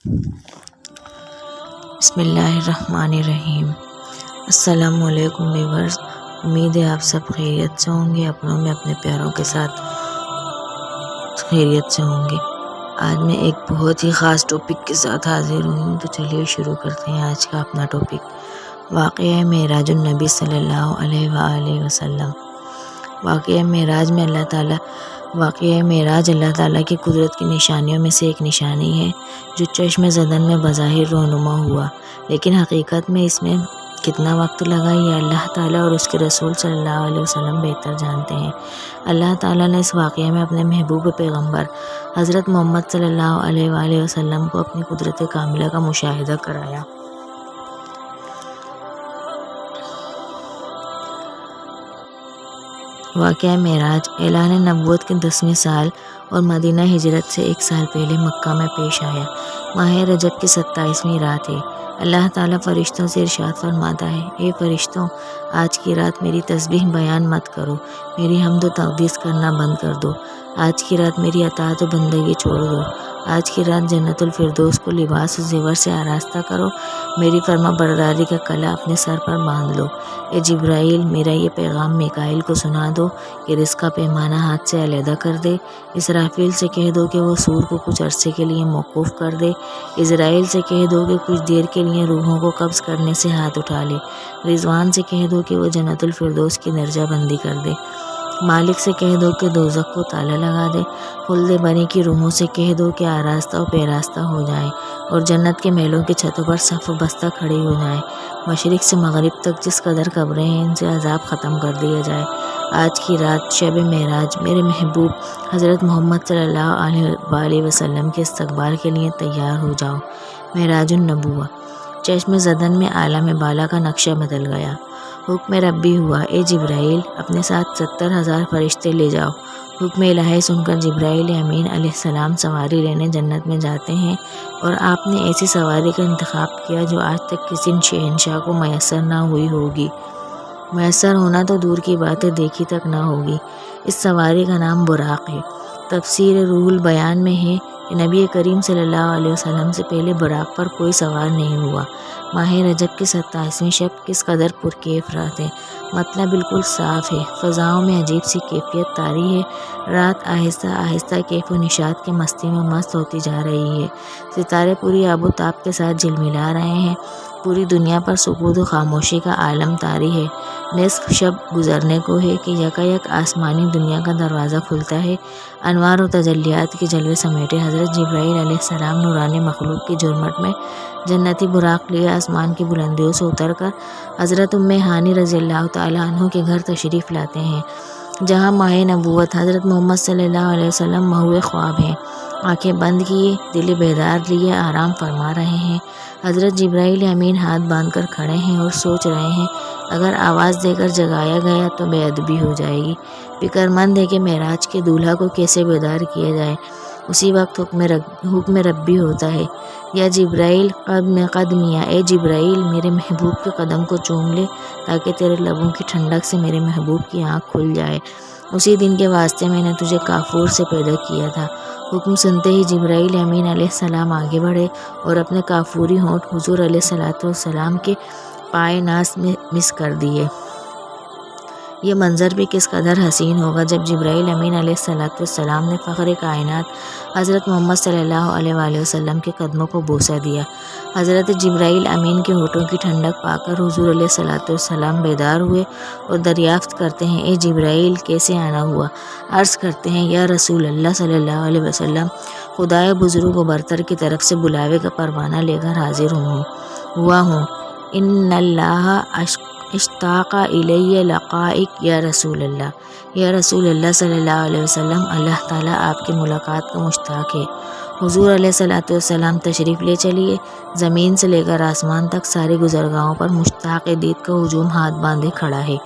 بسم اللہ الرحمن الرحیم۔ السلام علیکم ویورز، امید ہے آپ سب خیریت سے ہوں گے، اپنوں میں اپنے پیاروں کے ساتھ خیریت سے ہوں گے۔ آج میں ایک بہت ہی خاص ٹاپک کے ساتھ حاضر ہوں، تو چلیے شروع کرتے ہیں آج کا اپنا ٹاپک۔ واقعہ معراج النبی صلی اللہ علیہ وآلہ وسلم۔ واقعہ معراج اللہ تعالیٰ کی قدرت کی نشانیوں میں سے ایک نشانی ہے، جو چشم زدن میں بظاہر رونما ہوا، لیکن حقیقت میں اس میں کتنا وقت لگا یہ اللہ تعالیٰ اور اس کے رسول صلی اللہ علیہ وسلم بہتر جانتے ہیں۔ اللہ تعالیٰ نے اس واقعے میں اپنے محبوب پیغمبر حضرت محمد صلی اللہ علیہ وآلہ وسلم کو اپنی قدرت کاملہ کا مشاہدہ کرایا۔ واقعہ معراج اعلان نبوت کے 10ویں سال اور مدینہ ہجرت سے 1 سال پہلے مکہ میں پیش آیا۔ ماہ رجب کی 27ویں رات ہے۔ اللہ تعالیٰ فرشتوں سے ارشاد فرماتا ہے، اے فرشتوں، آج کی رات میری تسبیح بیان مت کرو، میری حمد و تقدیس کرنا بند کر دو۔ آج کی رات میری اطاعت و بندگی چھوڑ دو۔ آج کی رات جنت الفردوس کو لباس و زیور سے آراستہ کرو، میری فرما برداری کا کلا اپنے سر پر باندھ لو۔ اے جبرائیل، میرا یہ پیغام میکائیل کو سنا دو کہ رزق کا پیمانہ ہاتھ سے علیحدہ کر دے۔ اسرافیل سے کہہ دو کہ وہ سور کو کچھ عرصے کے لیے موقوف کر دے۔ اسرائیل سے کہہ دو کہ کچھ دیر کے لیے روحوں کو قبض کرنے سے ہاتھ اٹھا لے۔ رضوان سے کہہ دو کہ وہ جنت الفردوس کی درجہ بندی کر دے۔ مالک سے کہہ دو کہ دوزخ کو تالا لگا دے۔ خلد بنی کی روحوں سے کہہ دو کہ آراستہ و پیراستہ ہو جائیں اور جنت کے محلوں کی چھتوں پر صف بستہ کھڑی ہو جائیں۔ مشرق سے مغرب تک جس قدر قبریں ہیں، ان سے عذاب ختم کر دیا جائے۔ آج کی رات شب معراج میرے محبوب حضرت محمد صلی اللہ علیہ وآلہ وسلم کے استقبال کے لیے تیار ہو جاؤ۔ معراج النبوہ۔ چشم زدن میں عالم بالا کا نقشہ بدل گیا۔ حکم ربی ہوا، اے جبرائیل، اپنے ساتھ 70,000 فرشتے لے جاؤ۔ حکم الہی سن کر جبرائیل امین علیہ السلام سواری لینے جنت میں جاتے ہیں، اور آپ نے ایسی سواری کا انتخاب کیا جو آج تک کسی شہنشاہ کو میسر نہ ہوئی ہوگی۔ میسر ہونا تو دور کی بات ہے، دیکھی تک نہ ہوگی۔ اس سواری کا نام براق ہے۔ تفسیر روح البیان میں ہے کہ نبی کریم صلی اللہ علیہ وسلم سے پہلے براق پر کوئی سوار نہیں ہوا۔ ماہ رجب کی 27ویں شب کس قدر پرکیف رات ہے۔ مطلب بالکل صاف ہے، فضاؤں میں عجیب سی کیفیت طاری ہے۔ رات آہستہ آہستہ کیف و نشاط کے مستی میں مست ہوتی جا رہی ہے۔ ستارے پوری آب و تاب کے ساتھ جھلملا رہے ہیں۔ پوری دنیا پر سکوت و خاموشی کا عالم طاری ہے۔ نصف شب گزرنے کو ہے کہ یکایک آسمانی دنیا کا دروازہ کھلتا ہے۔ انوار و تجلیات کے جلوے سمیٹے حضرت جبرائیل علیہ السلام نورانی مخلوق کی جرمٹ میں جنتی براق لیے آسمان کی بلندیوں سے اتر کر حضرت ام ہانی رضی اللہ تعالیٰ عنہ کے گھر تشریف لاتے ہیں، جہاں ماہ نبوت حضرت محمد صلی اللہ علیہ وسلم محو خواب ہیں۔ آنکھیں بند کیے، دل بیدار لیے آرام فرما رہے ہیں۔ حضرت جبرائیل امین ہاتھ باندھ کر کھڑے ہیں اور سوچ رہے ہیں، اگر آواز دے کر جگایا گیا تو بے ادبی ہو جائے گی۔ فکر مند ہے کہ معراج کے دولہا کو کیسے بیدار کیا جائے۔ اسی وقت حکم ربی ہوتا ہے، یا جبرائیل قدمیہ، اے جبرائیل، میرے محبوب کے قدم کو چوم لے تاکہ تیرے لبوں کی ٹھنڈک سے میرے محبوب کی آنکھ کھل جائے۔ اسی دن کے واسطے میں نے تجھے کافور سے پیدا کیا تھا۔ حکم سنتے ہی جبرائیل امین علیہ السلام آگے بڑھے اور اپنے کافوری ہونٹ حضور علیہ السلام کے پائے ناز میں مس کر دیے۔ یہ منظر بھی کس قدر حسین ہوگا جب جبرائیل امین علیہ السلام نے فخر کائنات حضرت محمد صلی اللہ علیہ وآلہ وسلم کے قدموں کو بوسہ دیا۔ حضرت جبرائیل امین کے ہونٹوں کی ٹھنڈک پا کر حضور علیہ السلام بیدار ہوئے اور دریافت کرتے ہیں، اے جبرائیل، کیسے آنا ہوا؟ عرض کرتے ہیں، یا رسول اللہ صلی اللہ علیہ وسلم، خدائے بزرگ و برتر کی طرف سے بلاوے کا پروانہ لے کر حاضر ہوا ہوں۔ ان اللہ اشتاق الی لقائک یا رسول اللہ، یا رسول اللہ صلی اللہ علیہ وسلم، اللہ تعالیٰ آپ کی ملاقات کا مشتاق ہے۔ حضور علیہ السلام تشریف لے چلیے۔ زمین سے لے کر آسمان تک ساری گزرگاہوں پر مشتاق دید کا ہجوم ہاتھ باندھے کھڑا ہے۔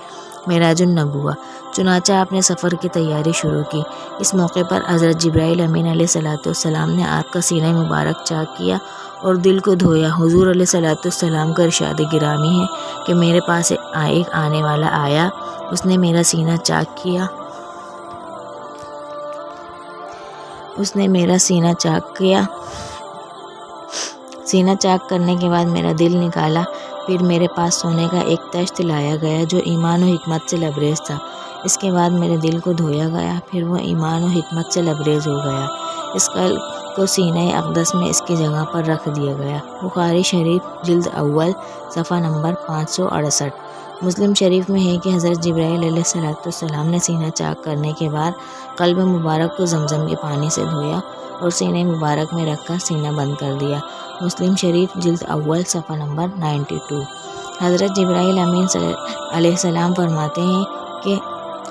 معراج النبوہ۔ چنانچہ آپ نے سفر کی تیاری شروع کی۔ اس موقع پر حضرت جبرائیل امین علیہ السلام نے آپ کا سینہ مبارک چاک کیا اور دل کو دھویا۔ حضور علیہ السلام کا ارشاد گرامی ہے کہ میرے پاس ایک آنے والا آیا، اس نے میرا سینہ چاک کیا، سینہ چاک کرنے کے بعد میرا دل نکالا، پھر میرے پاس سونے کا ایک تشت لایا گیا جو ایمان و حکمت سے لبریز تھا۔ اس کے بعد میرے دل کو دھویا گیا، پھر وہ ایمان و حکمت سے لبریز ہو گیا۔ اس قلب کو سینہ اقدس میں اس کی جگہ پر رکھ دیا گیا۔ بخاری شریف جلد اول صفحہ نمبر 568۔ مسلم شریف میں ہے کہ حضرت جبرائیل علیہ السلام نے سینہ چاک کرنے کے بعد قلب مبارک کو زمزم کے پانی سے دھویا اور سینہ مبارک میں رکھ کر سینہ بند کر دیا۔ مسلم شریف جلد اول صفحہ نمبر 92۔ حضرت جبرائیل امین علیہ السلام فرماتے ہیں کہ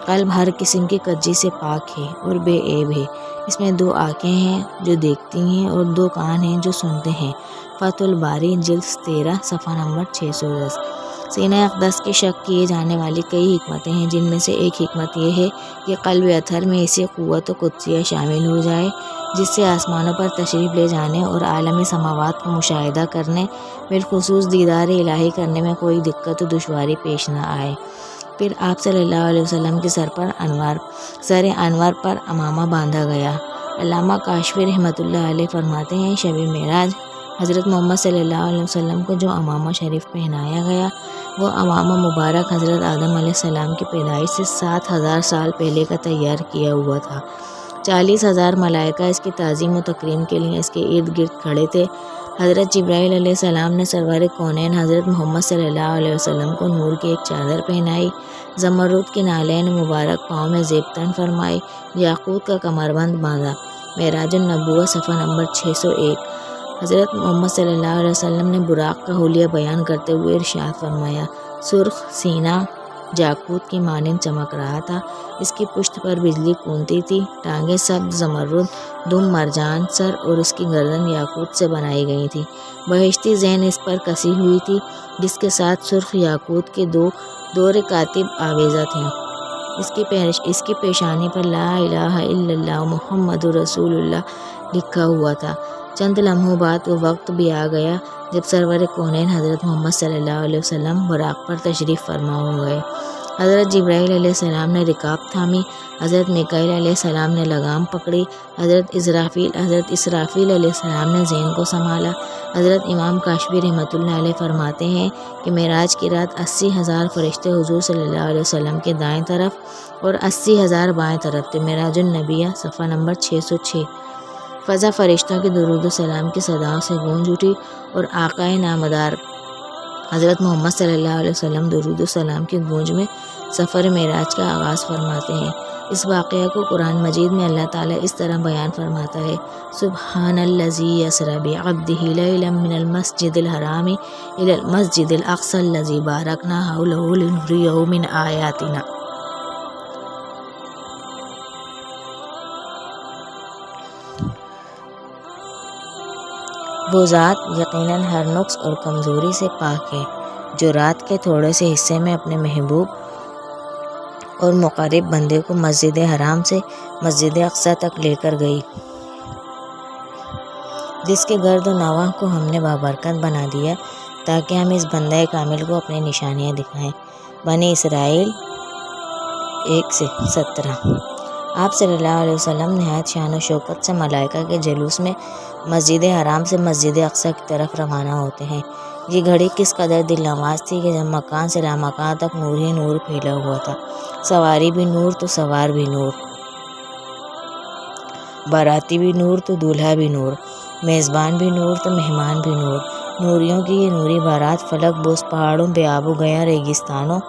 قلب ہر قسم کی کجی سے پاک ہے اور بے عیب ہے۔ اس میں 2 آنکھیں ہیں جو دیکھتی ہیں اور 2 کان ہیں جو سنتے ہیں۔ فتح الباری جلد 13 صفحہ نمبر 610۔ سینہ اقدس کی شک کیے جانے والی کئی حکمتیں ہیں، جن میں سے ایک حکمت یہ ہے کہ قلب اطہر میں اسی قوت و قدسیہ شامل ہو جائے جس سے آسمانوں پر تشریف لے جانے اور عالم سماوات کا مشاہدہ کرنے، بالخصوص دیدار الہی کرنے میں کوئی دقت و دشواری پیش نہ آئے۔ پھر آپ صلی اللہ علیہ وسلم کے سر انور پر امامہ باندھا گیا۔ علامہ کاشفی رحمۃ اللہ علیہ فرماتے ہیں شب معراج حضرت محمد صلی اللہ علیہ وسلم کو جو امامہ شریف پہنایا گیا وہ امامہ مبارک حضرت آدم علیہ السلام کی پیدائش سے 7000 سال پہلے کا تیار کیا ہوا تھا۔ 40,000 ملائکہ اس کی تعظیم و تکریم کے لیے اس کے ارد گرد کھڑے تھے۔ حضرت جبرائیل علیہ السلام نے سرور کونین حضرت محمد صلی اللہ علیہ وسلم کو نور کی ایک چادر پہنائی، زمرد کے نالین مبارک پاؤں میں زیب تن فرمائی، یاقوت کا کمربند باندھا۔ معراج النبوہ صفحہ نمبر 601۔ حضرت محمد صلی اللہ علیہ وسلم نے براق کا حلیہ بیان کرتے ہوئے ارشاد فرمایا، سرخ سینہ یاقوت کی مانند چمک رہا تھا، اس کی پشت پر بجلی کونتی تھی، ٹانگیں سبز زمرد، دم مرجان، سر اور اس کی گردن یاقوت سے بنائی گئی تھی، بہشتی زین اس پر کسی ہوئی تھی جس کے ساتھ سرخ یاقوت کے 2 رکاتب آویزہ تھے۔ اس کی پیشانی پر لا الہ الا اللہ محمد رسول اللہ لکھا ہوا تھا۔ چند لمحوں بعد وہ وقت بھی آ گیا جب سرور کونین حضرت محمد صلی اللہ علیہ وسلم براق پر تشریف فرما ہو گئے۔ حضرت جبرائیل علیہ السلام نے رکاب تھامی، حضرت میکائیل علیہ السلام نے لگام پکڑی، حضرت اسرافیل علیہ السلام نے زین کو سنبھالا۔ حضرت امام کاشفی رحمۃ اللہ علیہ فرماتے ہیں کہ معراج کی رات 80,000 فرشتے حضور صلی اللہ علیہ وسلم کے دائیں طرف اور 80,000 بائیں طرف تھے۔ معراج النبیہ صفحہ نمبر 606۔ فضا فرشتوں کے درود و سلام کی صداؤں سے گونج اٹھی اور آقا نامدار حضرت محمد صلی اللہ علیہ وسلم درود و سلام کی گونج میں سفر معراج کا آغاز فرماتے ہیں۔ اس واقعہ کو قرآن مجید میں اللہ تعالیٰ اس طرح بیان فرماتا ہے، سبحان الذی اسری بعبدہ لیلا من المسجد الحرام الی المسجد الاقصی الذی بارکنا حولہ لنریہ من آیاتنا۔ وہ ذات یقیناً ہر نقص اور کمزوری سے پاک ہے جو رات کے تھوڑے سے حصے میں اپنے محبوب اور مقرب بندے کو مسجد حرام سے مسجد اقصی تک لے کر گئی، جس کے گرد و نواح کو ہم نے بابرکت بنا دیا تاکہ ہم اس بندہ کامل کو اپنی نشانیاں دکھائیں۔ بنی اسرائیل 1-17۔ آپ صلی اللہ علیہ وسلم نہایت شان و شوکت سے ملائکہ کے جلوس میں مسجد حرام سے مسجد اقصی کی طرف روانہ ہوتے ہیں۔ یہ گھڑی کس قدر دل نواز تھی کہ جب مکان سے لامکان تک نور ہی نور پھیلا ہوا تھا، سواری بھی نور تو سوار بھی نور، باراتی بھی نور تو دولہا بھی نور، میزبان بھی نور تو مہمان بھی نور۔ نوریوں کی یہ نوری بارات فلک بوس پہاڑوں، بے آب و گیا ریگستانوں،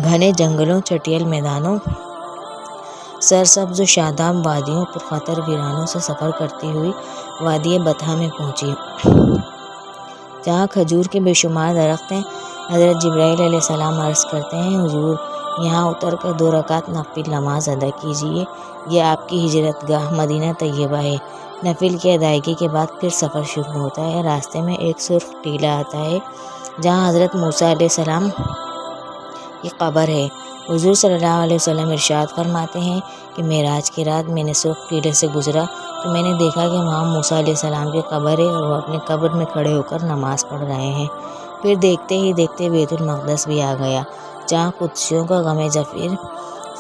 گھنے جنگلوں، چٹیل میدانوں، سرسبز و شاداب وادیوں، پرخطر ویرانوں سے سفر کرتی ہوئی وادی بطحا میں پہنچی، جہاں کھجور کے بے شمار درخت ہیں۔ حضرت جبرائیل علیہ السلام عرض کرتے ہیں، حضور یہاں اتر کر 2 رکعت نفل نماز ادا کیجیے، یہ آپ کی ہجرت گاہ مدینہ طیبہ ہے۔ نفل کی ادائیگی کے بعد پھر سفر شروع ہوتا ہے۔ راستے میں ایک سرخ ٹیلہ آتا ہے جہاں حضرت موسیٰ علیہ السلام کی قبر ہے۔ حضور صلی اللہ علیہ وسلم ارشاد فرماتے ہیں کہ معراج کی رات میں نے سرخ ٹیلے سے گزرا تو میں نے دیکھا کہ وہاں موسیٰ علیہ السلام کی قبر ہے اور وہ اپنی قبر میں کھڑے ہو کر نماز پڑھ رہے ہیں۔ پھر دیکھتے ہی دیکھتے بیت المقدس بھی آ گیا، جہاں قدسیوں کا غم ظفیر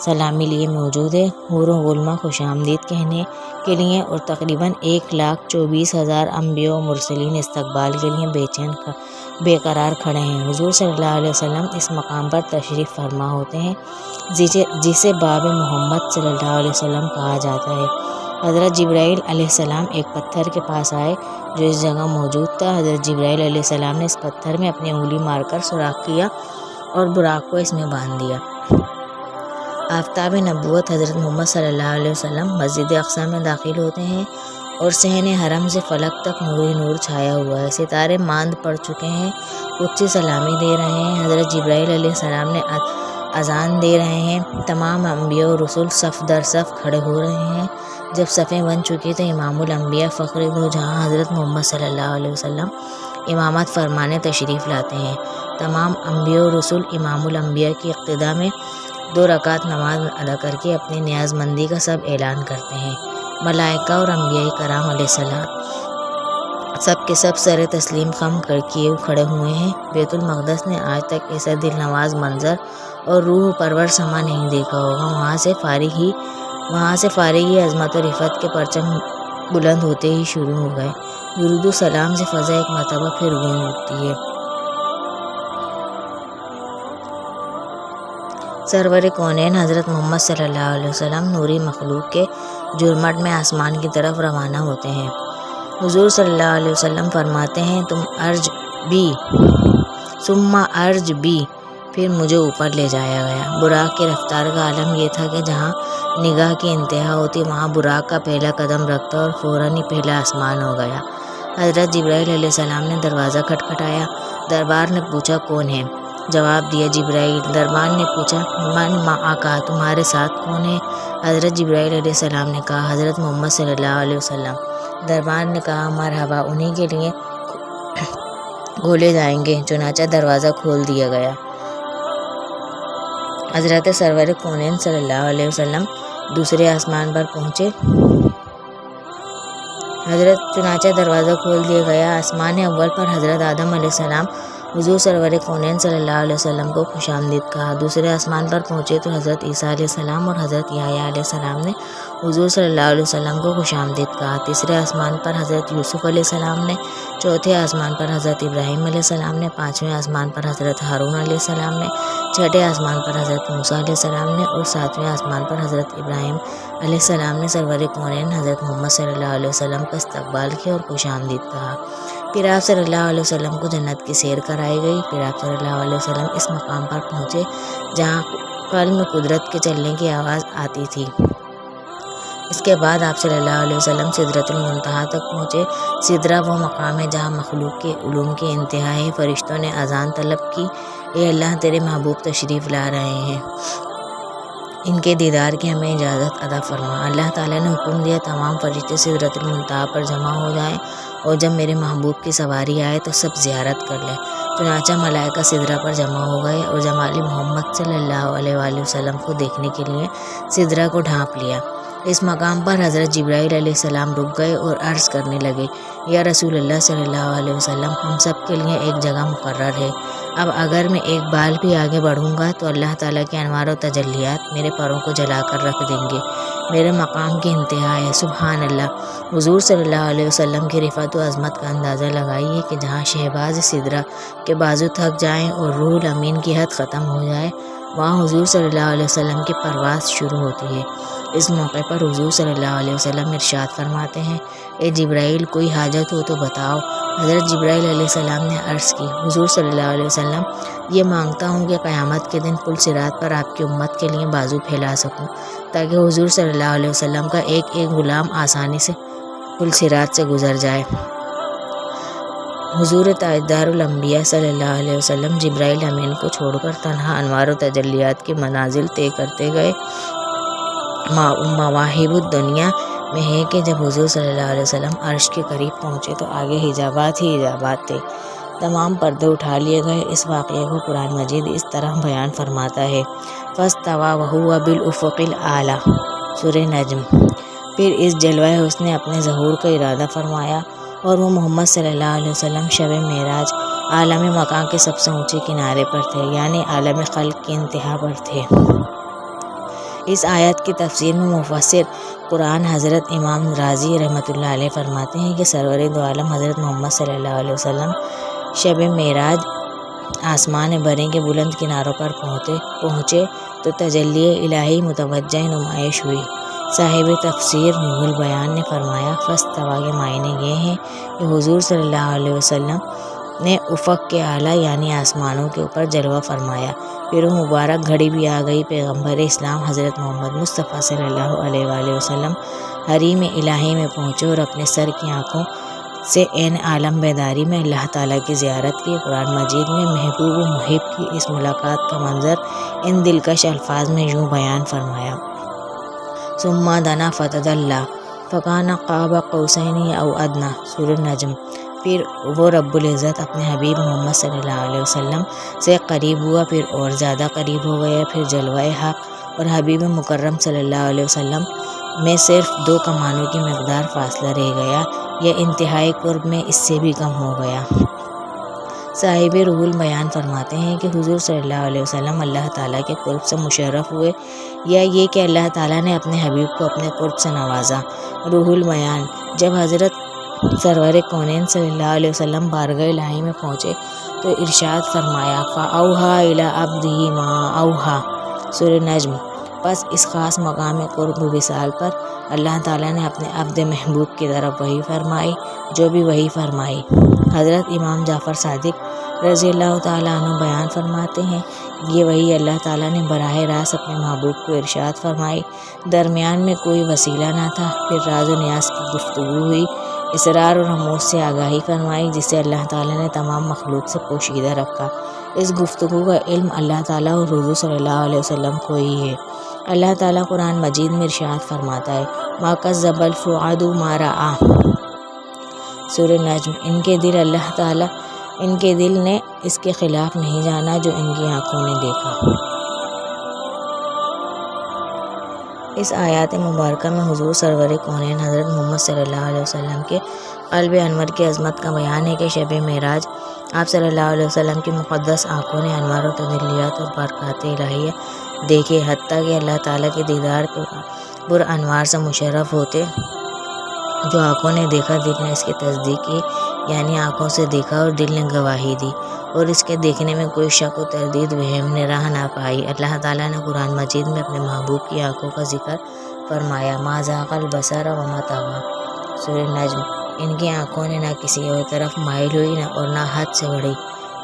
سلامی لیے موجود ہے۔ حور و غلماں خوش آمدید کہنے کے لیے اور تقریباً 1,24,000 انبیاء و مرسلین استقبال کے لیے بے قرار کھڑے ہیں۔ حضور صلی اللہ علیہ وسلم اس مقام پر تشریف فرما ہوتے ہیں جسے باب محمد صلی اللہ علیہ وسلم کہا جاتا ہے۔ حضرت جبرائیل علیہ السلام ایک پتھر کے پاس آئے جو اس جگہ موجود تھا۔ حضرت جبرائیل علیہ السلام نے اس پتھر میں اپنی انگلی مار کر سوراخ کیا اور براق کو اس میں باندھ دیا۔ آفتاب نبوت حضرت محمد صلی اللہ علیہ وسلم مسجد اقصیٰ میں داخل ہوتے ہیں اور صحن حرم سے فلک تک نور نور چھایا ہوا ہے۔ ستارے ماند پڑ چکے ہیں، قدسی سلامی دے رہے ہیں۔ حضرت جبرائیل علیہ السلام نے اذان دے رہے ہیں۔ تمام انبیاء و رسول صف در صف کھڑے ہو رہے ہیں۔ جب صفیں بن چکی تو امام الانبیاء فخر دو جہاں حضرت محمد صلی اللہ علیہ وسلم امامت فرمانے تشریف لاتے ہیں۔ تمام انبیاء و رسول امام الانبیاء کی اقتداء میں 2 رکعت نماز ادا کر کے اپنی نیاز مندی کا سب اعلان کرتے ہیں۔ ملائکہ اور انبیاء کرام علیہ السلام سب کے سب سر تسلیم خم کیے کھڑے ہوئے ہیں۔ بیت المقدس نے آج تک ایسا دل نواز منظر اور روح پرور سما نہیں دیکھا ہوگا۔ وہاں سے فارغی عظمت و رفعت کے پرچم بلند ہوتے ہی شروع ہو گئے۔ درود و سلام سے فضا ایک مرتبہ پھر گونج اٹھتی ہے۔ سرور کونین حضرت محمد صلی اللہ علیہ وسلم نوری مخلوق کے جرمٹ میں آسمان کی طرف روانہ ہوتے ہیں۔ حضور صلی اللہ علیہ وسلم فرماتے ہیں ثم ارج بی، پھر مجھے اوپر لے جایا گیا۔ براق کی رفتار کا عالم یہ تھا کہ جہاں نگاہ کی انتہا ہوتی وہاں براق کا پہلا قدم رکھتا اور فوراً ہی پہلا آسمان ہو گیا۔ حضرت جبرائیل علیہ السلام نے دروازہ کھٹکھٹایا۔ دربار نے پوچھا کون ہے؟ جواب دیا جبرائیل۔ دربار نے پوچھا من معک، تمہارے ساتھ کون ہے؟ حضرت جبرائیل علیہ السلام نے کہا حضرت محمد صلی اللہ علیہ وسلم۔ دربار نے کہا مرحبا، انہی کے لیے کھولے جائیں گے۔ چنانچہ دروازہ کھول دیا گیا۔ حضرت سرور کونین صلی اللہ علیہ وسلم دوسرے آسمان پر پہنچے۔ چنانچہ دروازہ کھول دیا گیا۔ آسمان اول پر حضرت آدم علیہ السلام حضور سرور کونین صلی اللہ علیہ وسلم کو خوش آمدید کہا۔ دوسرے آسمان پر پہنچے تو حضرت عیسیٰ علیہ السلام اور حضرت یحییٰ علیہ السلام نے حضور صلی اللہ علیہ وسلم کو خوش آمدید کہا۔ تیسرے آسمان پر حضرت یوسف علیہ السلام نے، چوتھے آسمان پر حضرت ابراہیم علیہ السلام نے، پانچویں آسمان پر حضرت ہارون علیہ السلام نے، چھٹے آسمان پر حضرت موسیٰ علیہ السلام نے اور ساتویں آسمان پر حضرت ابراہیم علیہ السلام نے سرور کونین حضرت محمد صلی اللہ علیہ وسلم کا استقبال کیا اور خوش آمدید کہا۔ پھر آپ صلی اللہ علیہ وسلم کو جنت کی سیر کرائی گئی۔ پھر آپ صلی اللہ علیہ وسلم اس مقام پر پہنچے جہاں قلم قدرت کے چلنے کی آواز آتی تھی۔ اس کے بعد آپ صلی اللہ علیہ وسلم سدرۃ المنتہا تک پہنچے۔ سدرہ وہ مقام ہے جہاں مخلوق کے علوم کی انتہا ہے۔ فرشتوں نے اذان طلب کی، اے اللہ تیرے محبوب تشریف لا رہے ہیں، ان کے دیدار کی ہمیں اجازت عطا فرما۔ اللہ تعالیٰ نے حکم دیا تمام فرشتے سدرۃ المنتہا پر جمع ہو جائیں اور جب میرے محبوب کی سواری آئے تو سب زیارت کر لیں۔ چنانچہ ملائکہ سدرہ پر جمع ہو گئے اور جمال محمد صلی اللہ علیہ وآلہ وسلم کو دیکھنے کے لیے سدرہ کو ڈھانپ لیا۔ اس مقام پر حضرت جبرائیل علیہ السلام رک گئے اور عرض کرنے لگے یا رسول اللہ صلی اللہ علیہ وسلم، ہم سب کے لیے ایک جگہ مقرر ہے۔ اب اگر میں ایک بال بھی آگے بڑھوں گا تو اللہ تعالیٰ کے انوار و تجلیات میرے پروں کو جلا کر رکھ دیں گے۔ میرے مقام کی انتہا ہے۔ سبحان اللہ۔ حضور صلی اللہ علیہ وسلم کی رفعت و عظمت کا اندازہ لگائیے کہ جہاں شہباز سدرہ کے بازو تھک جائیں اور روح الامین کی حد ختم ہو جائے وہاں حضور صلی اللہ علیہ وسلم کی پرواز شروع ہوتی ہے۔ اس موقع پر حضور صلی اللہ علیہ وسلم ارشاد فرماتے ہیں اے جبرائیل، کوئی حاجت ہو تو بتاؤ۔ حضرت جبرائیل علیہ السلام نے عرض کی حضور صلی اللہ علیہ وسلم، یہ مانگتا ہوں کہ قیامت کے دن پل صراط پر آپ کی امت کے لیے بازو پھیلا سکوں تاکہ حضور صلی اللہ علیہ وسلم کا ایک ایک غلام آسانی سے پل صراط سے گزر جائے۔ حضور تاجدار الانبیاء صلی اللہ علیہ وسلم جبرائیل امین کو چھوڑ کر تنہا انوار و تجلیات کی منازل طے کرتے گئے۔ مواہب الدنیا میں ہے کہ جب حضور صلی اللہ علیہ وسلم عرش کے قریب پہنچے تو آگے حجابات ہی حجابات تھے، تمام پردے اٹھا لیے گئے۔ اس واقعے کو قرآن مجید اس طرح بیان فرماتا ہے فاستویٰ وہو بالافق الاعلیٰ، سورہ نجم۔ پھر اس جلوہ حسن اپنے ظہور کا ارادہ فرمایا اور وہ محمد صلی اللہ علیہ وسلم شب معراج عالم مکان کے سب سے اونچے کنارے پر تھے، یعنی عالم خلق کی انتہا پر تھے۔ اس آیت کی تفسیر میں مفسر قرآن حضرت امام رازی رحمۃ اللہ علیہ فرماتے ہیں کہ سرور دو عالم حضرت محمد صلی اللہ علیہ وسلم شب معراج آسمان بریں کے بلند کناروں پر پہنچے تو تجلی الہی متوجہ نمائش ہوئی۔ صاحب تفسیر روح البیان نے فرمایا فاستویٰ کے معنی یہ ہیں کہ حضور صلی اللہ علیہ وسلم نے افق کے اعلیٰ یعنی آسمانوں کے اوپر جلوہ فرمایا۔ پھر وہ مبارک گھڑی بھی آ گئی، پیغمبر اسلام حضرت محمد مصطفیٰ صلی اللہ علیہ وآلہ وسلم حریم الہی میں پہنچے اور اپنے سر کی آنکھوں سے عین عالم بیداری میں اللہ تعالیٰ کی زیارت کی۔ قرآن مجید میں محبوب و محب کی اس ملاقات کا منظر ان دلکش الفاظ میں یوں بیان فرمایا: ثم دنا فتدلی فکان قاب قوسین او ادنی، سورہ نجم۔ پھر وہ رب العزت اپنے حبیب محمد صلی اللہ علیہ وسلم سے قریب ہوا، پھر اور زیادہ قریب ہو گیا، پھر جلوہ حق اور حبیب مکرم صلی اللہ علیہ وسلم میں صرف 2 کمانوں کی مقدار فاصلہ رہ گیا یا انتہائی قرب میں اس سے بھی کم ہو گیا۔ صاحب روح البیان فرماتے ہیں کہ حضور صلی اللہ علیہ وسلم اللہ تعالیٰ کے قرب سے مشرف ہوئے، یا یہ کہ اللہ تعالیٰ نے اپنے حبیب کو اپنے قرب سے نوازا۔ روح البیان: جب حضرت سرور کونین صلی اللہ علیہ وسلم بارگاہ الہی میں پہنچے تو ارشاد فرمایا: فَأَوْحَىٰ إِلَىٰ عَبْدِهِ مَا أَوْحَىٰ، سورہ نجم۔ بس اس خاص مقام قرب وصال پر اللہ تعالیٰ نے اپنے عبد محبوب کی طرف وحی فرمائی جو بھی وحی فرمائی۔ حضرت امام جعفر صادق رضی اللہ تعالیٰ عنہ بیان فرماتے ہیں، یہ وحی اللہ تعالیٰ نے براہ راست اپنے محبوب کو ارشاد فرمائی، درمیان میں کوئی وسیلہ نہ تھا۔ پھر راز و نیاز کی گفتگو ہوئی، اسرار اور رموز سے آگاہی فرمائی جسے اللہ تعالیٰ نے تمام مخلوق سے پوشیدہ رکھا۔ اس گفتگو کا علم اللہ تعالیٰ اور حضور صلی اللہ علیہ وسلم کو ہی ہے۔ اللہ تعالیٰ قرآن مجید میں ارشاد فرماتا ہے: ما کذب الفؤاد ما رأى، سورہ نجم۔ ان کے دل نے اس کے خلاف نہیں جانا جو ان کی آنکھوں نے دیکھا۔ اس آیات مبارکہ میں حضور سرور کونین حضرت محمد صلی اللہ علیہ وسلم کے قلب انور کی عظمت کا بیان ہے کہ شب معراج آپ صلی اللہ علیہ وسلم کی مقدس آنکھوں نے انوار و تجلیات اور برکات الہیہ دیکھے، حتیٰ کہ اللہ تعالیٰ کے دیدار پر انوار سے مشرف ہوتے۔ جو آنکھوں نے دیکھا دل نے اس کی تصدیق کی، یعنی آنکھوں سے دیکھا اور دل نے گواہی دی، اور اس کے دیکھنے میں کوئی شک و تردید وہم نے راہ نہ پائی۔ اللہ تعالیٰ نے قرآن مجید میں اپنے محبوب کی آنکھوں کا ذکر فرمایا: ما زاغ البصر وما طغى، سورہ نجم۔ ان کی آنکھوں نے نہ کسی اور طرف مائل ہوئی اور نہ حد سے بڑھی،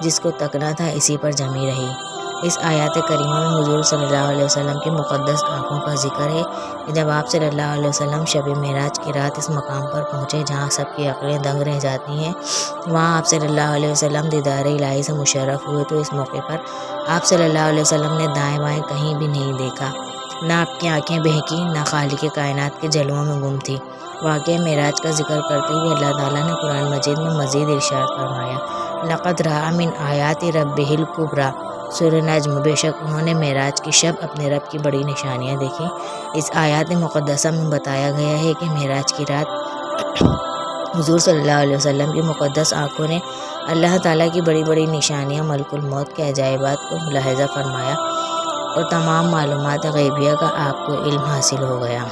جس کو تکنا تھا اسی پر جمی رہی۔ اس آیات کریمہ میں حضور صلی اللہ علیہ وسلم کی مقدس آنکھوں کا ذکر ہے کہ جب آپ صلی اللہ علیہ وسلم شب معراج کی رات اس مقام پر پہنچے جہاں سب کی عقلیں دنگ رہ جاتی ہیں، وہاں آپ صلی اللہ علیہ وسلم دیدار الہی سے مشرف ہوئے، تو اس موقع پر آپ صلی اللہ علیہ وسلم نے دائیں بائیں کہیں بھی نہیں دیکھا، نہ آپ کی آنکھیں بہکی، نہ خالق کائنات کے جلووں میں گم تھی۔ واقعہ معراج کا ذکر کرتے ہوئے اللہ تعالیٰ نے قرآن مجید میں مزید ارشاد فرمایا: لقد رأى من آیات ربہ الکبریٰ، سورہ نجم۔ بے شک انہوں نے معراج کی شب اپنے رب کی بڑی نشانیاں دیکھی۔ اس آیات مقدسہ میں بتایا گیا ہے کہ معراج کی رات حضور صلی اللہ علیہ وسلم کی مقدس آنکھوں نے اللہ تعالیٰ کی بڑی بڑی نشانیاں، ملک الموت کے عجائبات کو ملاحظہ فرمایا اور تمام معلومات غیبیہ کا آپ کو علم حاصل ہو گیا۔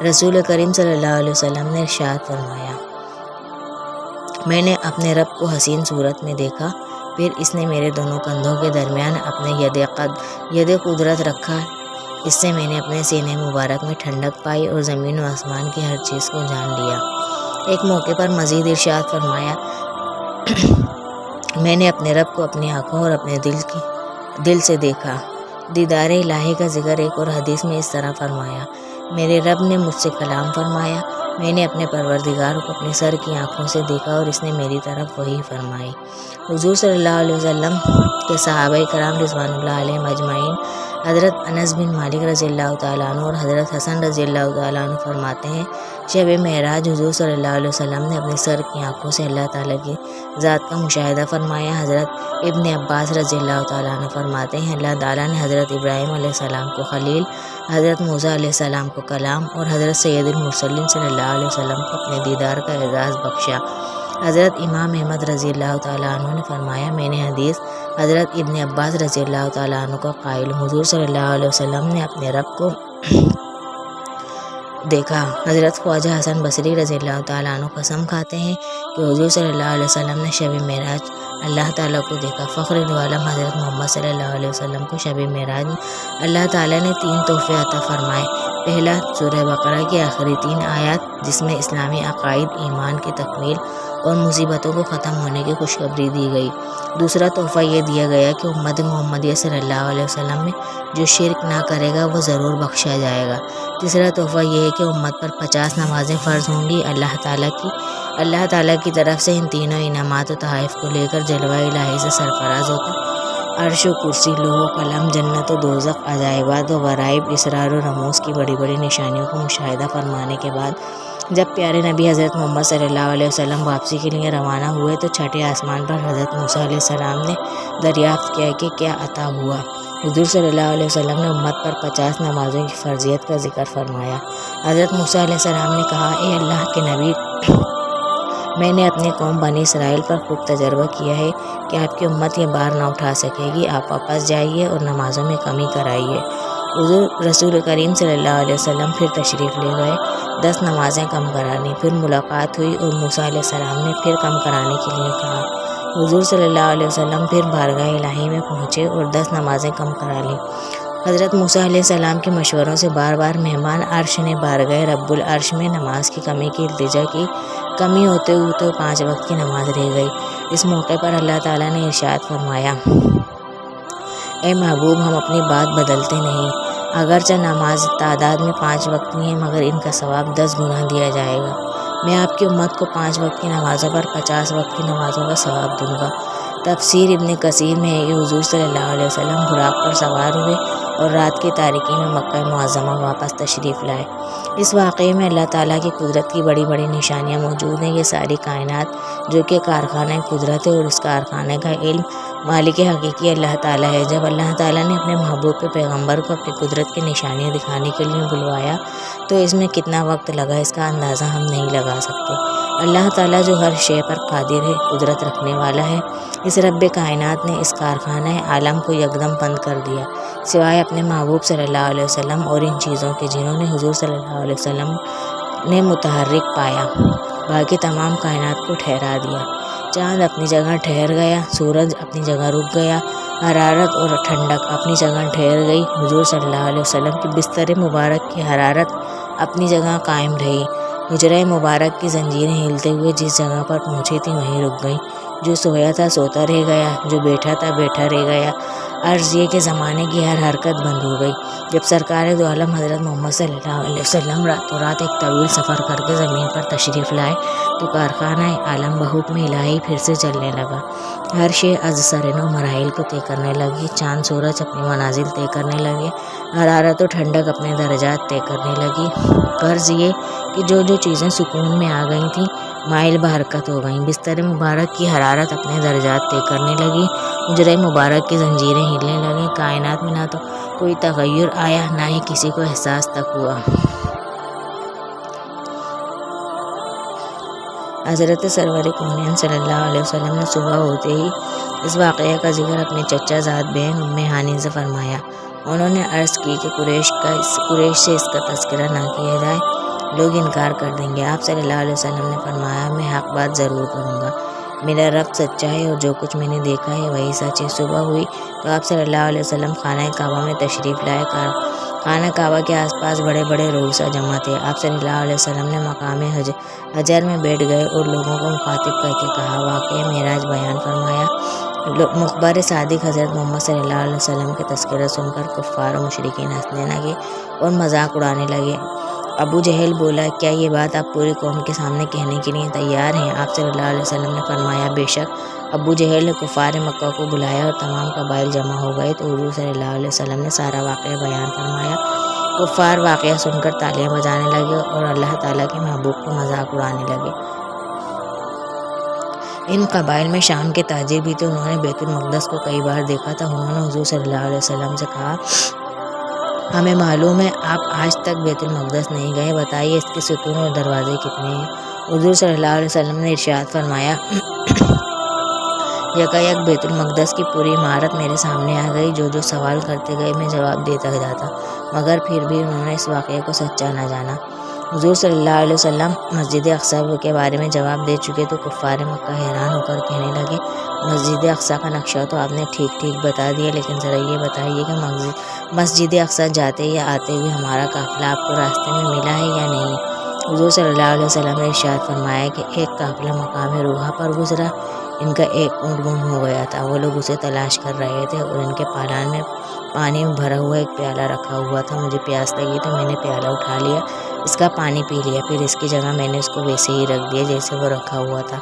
رسول کریم صلی اللہ علیہ وسلم نے ارشاد فرمایا: میں نے اپنے رب کو حسین صورت میں دیکھا، پھر اس نے میرے دونوں کندھوں کے درمیان اپنے ید قدرت رکھا، اس سے میں نے اپنے سینے مبارک میں ٹھنڈک پائی اور زمین و آسمان کی ہر چیز کو جان لیا۔ ایک موقع پر مزید ارشاد فرمایا: میں نے اپنے رب کو اپنی آنکھوں اور اپنے دل سے دیکھا۔ دیدار الہی کا ذکر ایک اور حدیث میں اس طرح فرمایا: میرے رب نے مجھ سے کلام فرمایا، میں نے اپنے پروردگار کو اپنے سر کی آنکھوں سے دیکھا اور اس نے میری طرف وحی فرمائی۔ حضور صلی اللہ علیہ وسلم کے صحابہ کرام رضوان اللہ علیہم اجمعین حضرت انس بن مالک رضی اللہ تعالیٰ عنہ اور حضرت حسن رضی اللہ تعالیٰ عنہ فرماتے ہیں، شب معراج حضور صلی اللہ علیہ وسلم نے اپنے سر کی آنکھوں سے اللہ تعالیٰ کی ذات کا مشاہدہ فرمایا۔ حضرت ابن عباس رضی اللہ تعالیٰ عنہ فرماتے ہیں، اللہ تعالیٰ نے حضرت ابراہیم علیہ السلام کو خلیل، حضرت موسیٰ علیہ السلام کو کلام اور حضرت سید المرسلین صلی اللہ علیہ وسلم کو اپنے دیدار کا اعزاز بخشا۔ حضرت امام احمد رضی اللہ تعالیٰ عنہ نے فرمایا، میں نے حدیث حضرت ابن عباس رضی اللہ تعالیٰ عنہ کا قائل ہوں، حضور صلی اللہ علیہ وسلم نے اپنے رب کو دیکھا۔ حضرت خواجہ حسن بصری رضی اللہ تعالیٰ عنہ قسم کھاتے ہیں کہ حضور صلی اللہ علیہ وسلم نے شب معراج اللہ تعالیٰ کو دیکھا۔ فخر دو عالم حضرت محمد صلی اللہ علیہ وسلم کو شب معراج میں اللہ تعالیٰ نے 3 تحفے عطا فرمائے۔ پہلا، سورہ بقرہ کی آخری 3 آیات جس میں اسلامی عقائد، ایمان کی تکمیل اور مصیبتوں کو ختم ہونے کی خوشخبری دی گئی۔ دوسرا تحفہ یہ دیا گیا کہ امت محمدیہ صلی اللہ علیہ وسلم میں جو شرک نہ کرے گا وہ ضرور بخشا جائے گا۔ تیسرا تحفہ یہ ہے کہ امت پر 50 نمازیں فرض ہوں گی۔ اللہ تعالیٰ کی طرف سے ان تینوں انعامات و تحائف کو لے کر جلوہ الہی سے سرفراز ہو کر عرش و کرسی، لوح و قلم، جنت و دوزخ، عجائبات و غرائب، اسرار و رموز کی بڑی بڑی نشانیوں کو مشاہدہ فرمانے کے بعد جب پیارے نبی حضرت محمد صلی اللہ علیہ وسلم واپسی کے لیے روانہ ہوئے تو چھٹے آسمان پر حضرت موسیٰ علیہ السلام نے دریافت کیا کہ کیا عطا ہوا۔ حضور صلی اللہ علیہ وسلم نے امت پر 50 نمازوں کی فرضیت کا ذکر فرمایا۔ حضرت موسیٰ علیہ السلام نے کہا، اے اللہ کے نبی، میں نے اپنی قوم بنی اسرائیل پر خوب تجربہ کیا ہے کہ آپ کی امت یہ بار نہ اٹھا سکے گی، آپ واپس جائیے اور نمازوں میں کمی کرائیے۔ حضور رسول کریم صلی اللہ علیہ وسلم پھر تشریف لے گئے، 10 نمازیں کم کرانی، پھر ملاقات ہوئی اور موسیٰ علیہ السلام نے پھر کم کرانے کے لیے کہا۔ حضور صلی اللہ علیہ وسلم پھر بارگاہ الہی میں پہنچے اور 10 نمازیں کم کرا لیں۔ حضرت موسیٰ علیہ السلام کے مشوروں سے بار بار مہمان عرش نے بارگاہ رب العرش میں نماز کی کمی کی التجا کی، کمی ہوتے ہوتے 5 وقت کی نماز رہ گئی۔ اس موقع پر اللہ تعالیٰ نے ارشاد فرمایا، اے محبوب، ہم اپنی بات بدلتے نہیں، اگرچہ نماز تعداد میں 5 وقت نہیں ہے مگر ان کا ثواب 10 گنا دیا جائے گا۔ میں آپ کی امت کو 5 وقت کی نمازوں پر 50 وقت کی نمازوں کا ثواب دوں گا۔ تفسیر ابن کثیر میں ہے کہ حضور صلی اللہ علیہ وسلم براق پر سوار ہوئے اور رات کی تاریکی میں مکہ معظمہ واپس تشریف لائے۔ اس واقعے میں اللہ تعالیٰ کی قدرت کی بڑی بڑی نشانیاں موجود ہیں۔ یہ ساری کائنات جو کہ کارخانہ قدرت ہے اور اس کارخانے کا علم مالک حقیقی اللہ تعالیٰ ہے۔ جب اللہ تعالیٰ نے اپنے محبوب کے پیغمبر کو اپنی قدرت کی نشانیاں دکھانے کے لیے بلوایا تو اس میں کتنا وقت لگا اس کا اندازہ ہم نہیں لگا سکتے۔ اللہ تعالیٰ جو ہر شے پر قادر ہے، قدرت رکھنے والا ہے، اس رب کائنات نے اس کارخانہ عالم کو یکدم بند کر دیا، سوائے اپنے محبوب صلی اللہ علیہ وسلم اور ان چیزوں کے جنہوں نے حضور صلی اللہ علیہ وسلم نے متحرک پایا۔ باقی تمام کائنات کو ٹھہرا دیا۔ چاند اپنی جگہ ٹھہر گیا، سورج اپنی جگہ رک گیا، حرارت اور ٹھنڈک اپنی جگہ ٹھہر گئی۔ حضور صلی اللہ علیہ وسلم کی بستر مبارک کی حرارت اپنی جگہ قائم رہی۔ حجرہ مبارک کی زنجیریں ہلتے ہوئے جس جگہ پر پہنچی تھیں وہیں رک گئیں۔ جو سویا تھا سوتا رہ گیا، جو بیٹھا تھا بیٹھا رہ گیا۔ عرض یہ کہ زمانے کی ہر حرکت بند ہو گئی۔ جب سرکار دو عالم حضرت محمد صلی اللہ علیہ وسلم راتوں رات ایک طویل سفر کر کے زمین پر تشریف لائے تو کارخانہ عالم بحکم الہی پھر سے چلنے لگا۔ ہر شے از سرنو مراحل کو طے کرنے لگی۔ چاند سورج اپنی منازل طے کرنے لگے، حرارت و ٹھنڈک اپنے درجات طے کرنے لگی۔ غرض یہ کہ جو چیزیں سکون میں آ گئی تھیں مائل بحرکت ہو گئیں۔ بستر مبارک کی حرارت اپنے درجات طے کرنے لگی، حجرہ مبارک کی زنجیریں ہلنے لگیں۔ کائنات میں نہ تو کوئی تغیر آیا نہ ہی کسی کو احساس تک ہوا۔ حضرت سرور کونین صلی اللہ علیہ وسلم نے صبح ہوتے ہی اس واقعہ کا ذکر اپنے چچا زاد بہن ام ہانی سے فرمایا۔ انہوں نے عرض کی کہ قریش سے اس کا تذکرہ نہ کیا جائے، لوگ انکار کر دیں گے۔ آپ صلی اللہ علیہ وسلم نے فرمایا، میں حق بات ضرور کروں گا، میرا رب سچا ہے اور جو کچھ میں نے دیکھا ہے وہی سچ ہے۔ صبح ہوئی تو آپ صلی اللہ علیہ وسلم خانہ کعبہ میں تشریف لائے۔ خانہ کعبہ کے آس پاس بڑے بڑے رؤسا جمع تھے۔ آپ صلی اللہ علیہ وسلم نے مقام حجر میں بیٹھ گئے اور لوگوں کو مخاطب کر کے کہا، واقعہ معراج بیان فرمایا۔ مخبر صادق حضرت محمد صلی اللہ علیہ وسلم کے تذکرہ سن کر کفار و مشرکین ہنسنے لگے اور مذاق اڑانے لگے۔ ابو جہل بولا، کیا یہ بات آپ پوری قوم کے سامنے کہنے کے لیے تیار ہیں؟ آپ صلی اللہ علیہ وسلم نے فرمایا، بے شک۔ ابو جہل نے کفار مکہ کو بلایا اور تمام قبائل جمع ہو گئے تو حضور صلی اللہ علیہ وسلم نے سارا واقعہ بیان فرمایا۔ کفار واقعہ سن کر تالیاں بجانے لگے اور اللہ تعالیٰ کے محبوب کو مذاق اڑانے لگے۔ ان قبائل میں شام کے تاجر بھی تھے، انہوں نے بیت المقدس کو کئی بار دیکھا تھا۔ انہوں نے حضور صلی اللہ علیہ وسلم سے کہا، ہمیں معلوم ہے آپ آج تک بیت المقدس نہیں گئے، بتائیے اس کے ستون اور دروازے کتنے ہیں؟ حضور صلی اللہ علیہ وسلم نے ارشاد فرمایا یکایک بیت المقدس کی پوری عمارت میرے سامنے آ گئی. جو سوال کرتے گئے میں جواب دیتا جاتا مگر پھر بھی انہوں نے اس واقعے کو سچا نہ جانا. حضور صلی اللہ علیہ وسلم مسجد اقصیٰ کے بارے میں جواب دے چکے تو کفار مکہ حیران ہو کر کہنے لگے مسجد اقصیٰ کا نقشہ تو آپ نے ٹھیک بتا دیا، لیکن ذرا یہ بتائیے کہ مسجد اقصیٰ جاتے یا آتے ہوئے ہمارا قافلہ آپ کو راستے میں ملا ہے یا نہیں؟ حضور صلی اللہ علیہ وسلم نے ارشاد فرمایا کہ ایک قافلہ مقام روحا پر گزرا، ان کا ایک اونٹ گم ہو گیا تھا. وہ لوگ اسے تلاش کر رہے تھے اور ان کے پالان میں پانی میں بھرا ہوا ایک پیالہ رکھا ہوا تھا. مجھے پیاس لگی تو میں نے پیالہ اٹھا لیا، اس کا پانی پی لیا، پھر اس کی جگہ میں نے اس کو ویسے ہی رکھ دیا جیسے وہ رکھا ہوا تھا.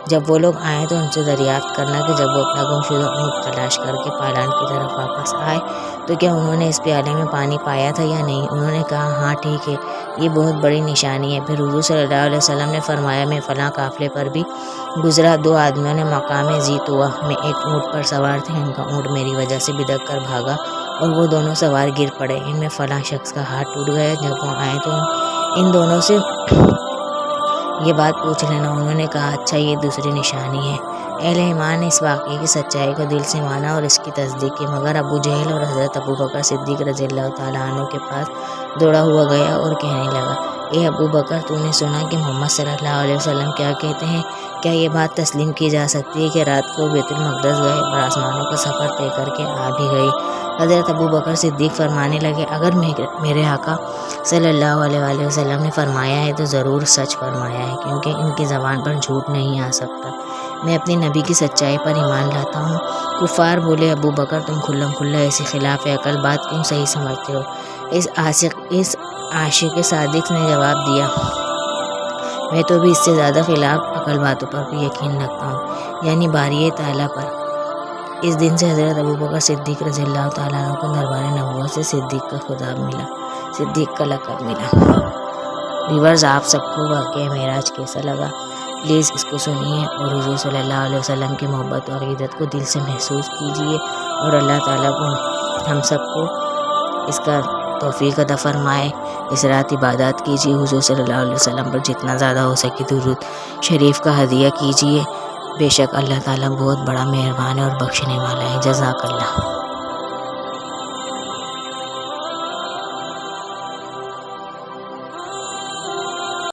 جب وہ لوگ آئیں تو ان سے دریافت کرنا کہ جب وہ اپنا گمشدہ اونٹ تلاش کر کے پالان کی طرف واپس آئے تو کیا انہوں نے اس پیالے میں پانی پایا تھا یا نہیں؟ انہوں نے کہا ہاں ٹھیک ہے، یہ بہت بڑی نشانی ہے. پھر حضور صلی اللہ علیہ وسلم نے فرمایا میں فلاں قافلے پر بھی گزرا، 2 آدمیوں نے مقام ذی طویٰ میں ایک اونٹ پر سوار تھے، ان کا اونٹ میری وجہ سے بدک کر بھاگا اور وہ دونوں سوار گر پڑے. ان میں فلاں شخص کا ہاتھ ٹوٹ گیا. جب وہ آئے تو ان دونوں سے یہ بات پوچھ لینا. انہوں نے کہا اچھا یہ دوسری نشانی ہے. اہل ایمان نے اس واقعے کی سچائی کو دل سے مانا اور اس کی تصدیق کی، مگر ابو جہل اور حضرت ابو بکر صدیق رضی اللہ تعالیٰ عنہ کے پاس دوڑا ہوا گیا اور کہنے لگا اے ابو بکر، تو نے سنا کہ محمد صلی اللہ علیہ وسلم کیا کہتے ہیں؟ کیا یہ بات تسلیم کی جا سکتی ہے کہ رات کو بیت المقدس گئے اور آسمانوں کا سفر طے کر کے آ بھی گئی؟ حضرت ابو بکر صدیق فرمانے لگے اگر میرے آقا صلی اللہ علیہ وسلم نے فرمایا ہے تو ضرور سچ فرمایا ہے، کیونکہ ان کی زبان پر جھوٹ نہیں آ سکتا. میں اپنی نبی کی سچائی پر ایمان لاتا ہوں. کفار بولے ابو بکر تم کھلم کھلا ایسی خلاف عقل بات کیوں صحیح سمجھتے ہو؟ اس عاشق صادق نے جواب دیا میں تو بھی اس سے زیادہ خلاف عقل باتوں پر بھی یقین رکھتا ہوں، یعنی باری تعالیٰ پر. اس دن سے حضرت ابو بکر صدیق رضی اللہ تعالیٰ عنہ کو دربار نبوت سے صدیق کا خطاب ملا، صدیق کا لقب ملا. ویورز آپ سب کو واقعہ معراج کیسا لگا؟ پلیز اس کو سنیے اور حضور صلی اللہ علیہ وسلم کی محبت و عقیدت کو دل سے محسوس کیجیے اور اللہ تعالیٰ کو ہم سب کو اس کا توفیق عطا فرمائے. اس رات عبادات کیجیے، حضور صلی اللہ علیہ وسلم پر جتنا زیادہ ہو سکے درود شریف کا ہدیہ کیجیے. بے شک اللہ تعالیٰ بہت بڑا مہربان ہے اور بخشنے والا ہے. جزاک اللہ.